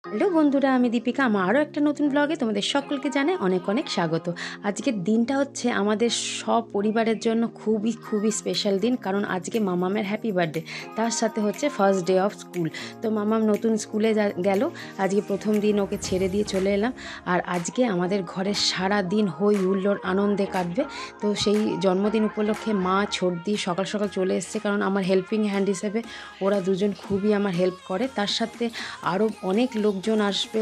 Hello বন্ধুরা, আমি দীপিকা। আমার আরও একটা নতুন ব্লগে তোমাদের সকলকে জানাই অনেক অনেক স্বাগত। আজকের দিনটা হচ্ছে আমাদের সব পরিবারের জন্য খুবই খুবই স্পেশাল দিন, কারণ আজকে মামামের হ্যাপি বার্থডে, তার সাথে হচ্ছে ফার্স্ট ডে অফ স্কুল। তো মামাম নতুন স্কুলে গেল, আজকে প্রথম দিন ওকে ছেড়ে দিয়ে চলে এলাম। আর আজকে আমাদের ঘরে সারা দিন হই হুল্লোড় আনন্দে কাটবে। তো সেই জন্মদিন উপলক্ষে মা ছোটদি সকাল সকাল চলে এসছে, কারণ আমার হেল্পিং হ্যান্ড হিসেবে ওরা দুজন খুবই আমার হেল্প করে। তার সাথে আরও অনেক লোকজন আসবে,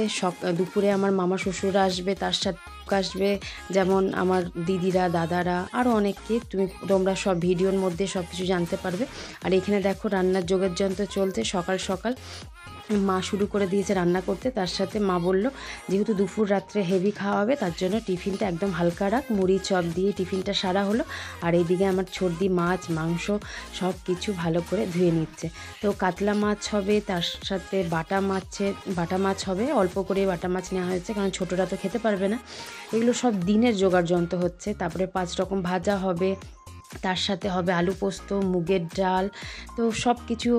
দুপুরে আমার মামা শ্বশুররা আসবে, তার সাথে আসবে যেমন আমার দিদিরা, দাদারা, আরও অনেককে তোমরা সব ভিডিওর মধ্যে সব কিছু জানতে পারবে। আর এখানে দেখো রান্নার যোগার যন্ত্র চলছে। সকাল সকাল মা শুরু করে দিয়েছে রান্না করতে। তার সাথে মা বলল যেহেতু দুপুর রাত্রে হেভি খাওয়া হবে, তার জন্য টিফিনটা একদম হালকা রাখ, মুড়ি চপ দিয়ে টিফিনটা সারা হলো। আর এইদিকে আমার ছোটদি মাছ মাংস সব কিছু ভালো করে ধুয়ে নিচ্ছে। তো কাতলা মাছ হবে, তার সাথে বাটা মাছ হবে, অল্প করে বাটা মাছ নেওয়া হয়েছে, কারণ ছোটরা তো খেতে পারবে না। এগুলো সব দিনের জোগাড় যন্ত্র হচ্ছে। তারপরে 5 রকম ভাজা হবে, তার সাথে হবে আলু পোস্ত, মুগের ডাল। তো সব কিছু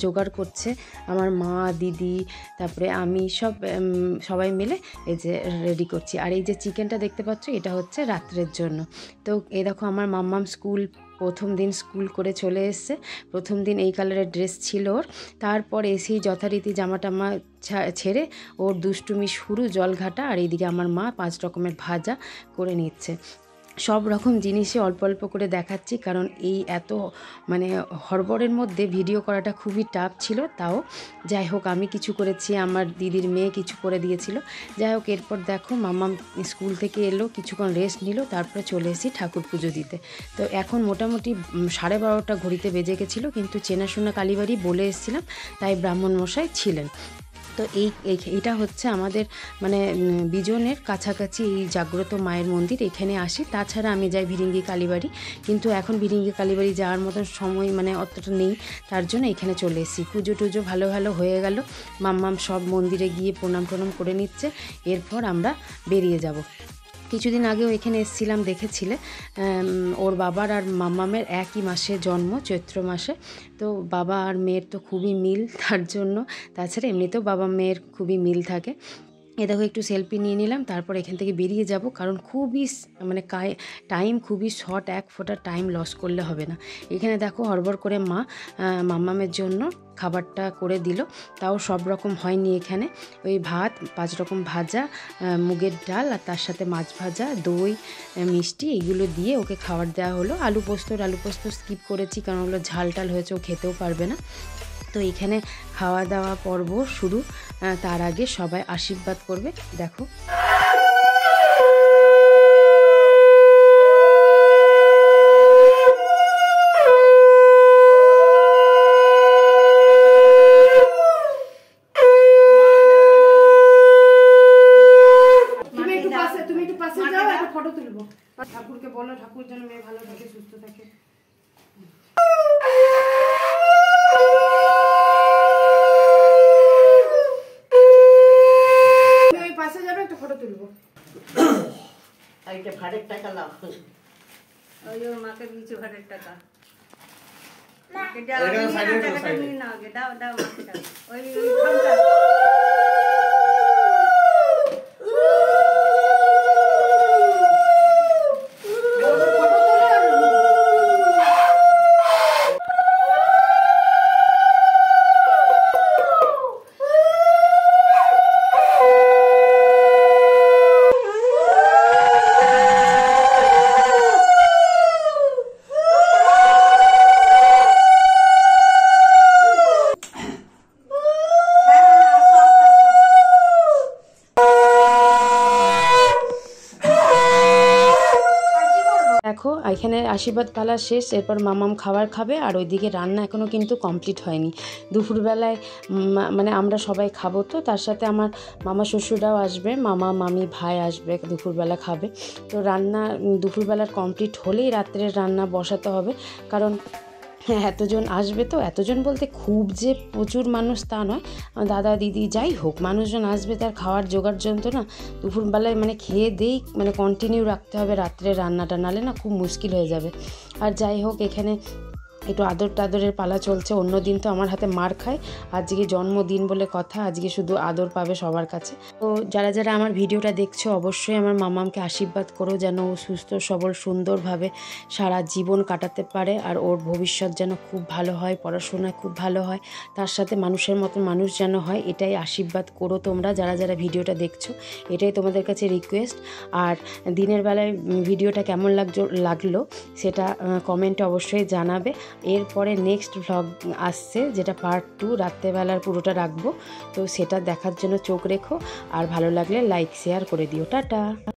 জোগাড় করছে আমার মা, দিদি, তারপরে আমি সবাই মিলে এই যে রেডি করছি। আর এই যে চিকেনটা দেখতে পাচ্ছ, এটা হচ্ছে রাত্রের জন্য। তো এই দেখো আমার মাম্মাম প্রথম দিন স্কুল করে চলে এসছে। প্রথম দিন এই কালারের ড্রেস ছিল ওর। তারপর এসেই যথারীতি জামা টামা ছেড়ে ওর দুষ্টুমি শুরু, জলঘাটা। আর এইদিকে আমার মা 5 রকমের ভাজা করে নিচ্ছে। সব রকম জিনিসই অল্প অল্প করে দেখাচ্ছি, কারণ এই এত হড়বড়ের মধ্যে ভিডিও করাটা খুবই টাফ ছিল। তাও যাই হোক, আমি কিছু করেছি, আমার দিদির মেয়ে কিছু করে দিয়েছিল। যাই হোক, এরপর দেখো মাম্মাম স্কুল থেকে এলো, কিছুক্ষণ রেস্ট নিল, তারপরে চলে এসেছি ঠাকুর পুজো দিতে। তো এখন মোটামুটি 12:30 ঘড়িতে বেজে গেছিলো, কিন্তু চেনাশোনা কালীবাড়ি বলে এসেছিলাম, তাই ব্রাহ্মণ মশাই ছিলেন। তো এইটা হচ্ছে আমাদের বিজনের কাছাকাছি এই জাগ্রত মায়ের মন্দির, এখানে আসি। তাছাড়া আমি যাই ভিরিঙ্গি কালীবাড়ি, কিন্তু এখন ভিরিঙ্গি কালীবাড়ি যাওয়ার মতন সময় অতটা নেই, তার জন্য এখানে চলে এসেছি। পুজো টুজো ভালো হয়ে গেল, মাম্মাম সব মন্দিরে গিয়ে প্রণাম করে নিচ্ছে। এরপর আমরা বেরিয়ে যাব। কিছুদিন আগেও এখানে এসেছিলাম, দেখেছিলে। ওর বাবার আর মাম্মামের একই মাসে জন্ম, চৈত্র মাসে। তো বাবা আর মেয়ের তো খুবই মিল, তার জন্য। তাছাড়া এমনিতেও বাবা মেয়ের খুবই মিল থাকে। এ দেখো একটু সেলফি নিয়ে নিলাম, তারপর এখান থেকে বেরিয়ে যাব, কারণ খুবই টাইম খুবই শর্ট, এক ফোঁটা টাইম লস করলে হবে না। এখানে দেখো হড়বড় করে মা মাম্মামের জন্য খাবারটা করে দিল। তাও সব রকম হয়নি এখানে, ওই ভাত, 5 রকম ভাজা, মুগের ডাল, আর তার সাথে মাছ ভাজা, দই, মিষ্টি, এইগুলো দিয়ে ওকে খাবার দেওয়া হলো। আলু পোস্ত স্কিপ করেছি, কারণ ওগুলো ঝাল টাল হয়েছে, ও খেতেও পারবে না। তো এখানে খাওয়া দাওয়া পর্ব শুরু। তার আগে সবাই আশীর্বাদ করবে। দেখো তুমি একটু পাশে যাও, একটা ফটো তুলবো। ঠাকুরকে বলো, ঠাকুর যেন মেয়ে ভালো থাকে, সুস্থ থাকে। পাশে যাবে, একটা ফটো তুলবো। ভাড়ের টাকা লাভ, ওই ওর মাকে দিয়েছে ভাড়ের টাকা। দাও দাও, ওই দেখো এখানে আশীর্বাদ পালা শেষ। এরপর মামাম খাবার খাবে, আর ওইদিকে রান্না এখনও কিন্তু কমপ্লিট হয়নি। দুপুরবেলায় আমরা সবাই খাবো, তো তার সাথে আমার মামা শ্বশুররাও আসবে, মামা মামি ভাই আসবে, দুপুরবেলা খাবে। তো রান্না দুপুরবেলার কমপ্লিট হলেই রাত্রের রান্না বসাতে হবে, কারণ এতজন আসবে। তো এতজন বলতে খুব যে প্রচুর মানুষ তা নয়, দাদা দিদি যাই হোক, মানুষজন আসবে, তার খাওয়ার জোগাড় যন্ত্র না দুপুরবেলায় খেয়ে দেই কন্টিনিউ রাখতে হবে রাত্রে রান্নাটা, নাহলে না খুব মুশকিল হয়ে যাবে। আর যাই হোক, এখানে একটু আদর টাদরের পালা চলছে। অন্য দিন তো আমার হাতে মার খায়, আজকে জন্মদিন বলে কথা, আজকে শুধু আদর পাবে সবার কাছে। তো যারা যারা আমার ভিডিওটা দেখছো অবশ্যই আমার মামামকে আশীর্বাদ করো যেন ও সুস্থ সবল সুন্দরভাবে সারা জীবন কাটাতে পারে, আর ওর ভবিষ্যৎ যেন খুব ভালো হয়, পড়াশোনায় খুব ভালো হয়, তার সাথে মানুষের মতো মানুষ যেন হয়, এটাই আশীর্বাদ করো তোমরা যারা যারা ভিডিওটা দেখছো, এটাই তোমাদের কাছে রিকোয়েস্ট। আর দিনের বেলায় ভিডিওটা কেমন লাগলো সেটা কমেন্টে অবশ্যই জানাবে। এরপরে নেক্সট ভ্লগ আসছে যেটা পার্ট 2, রাত্রেবেলার পুরোটা রাখবো, তো সেটা দেখার জন্য চোখ রেখো। আর ভালো লাগলে লাইক শেয়ার করে দিও। টাটা।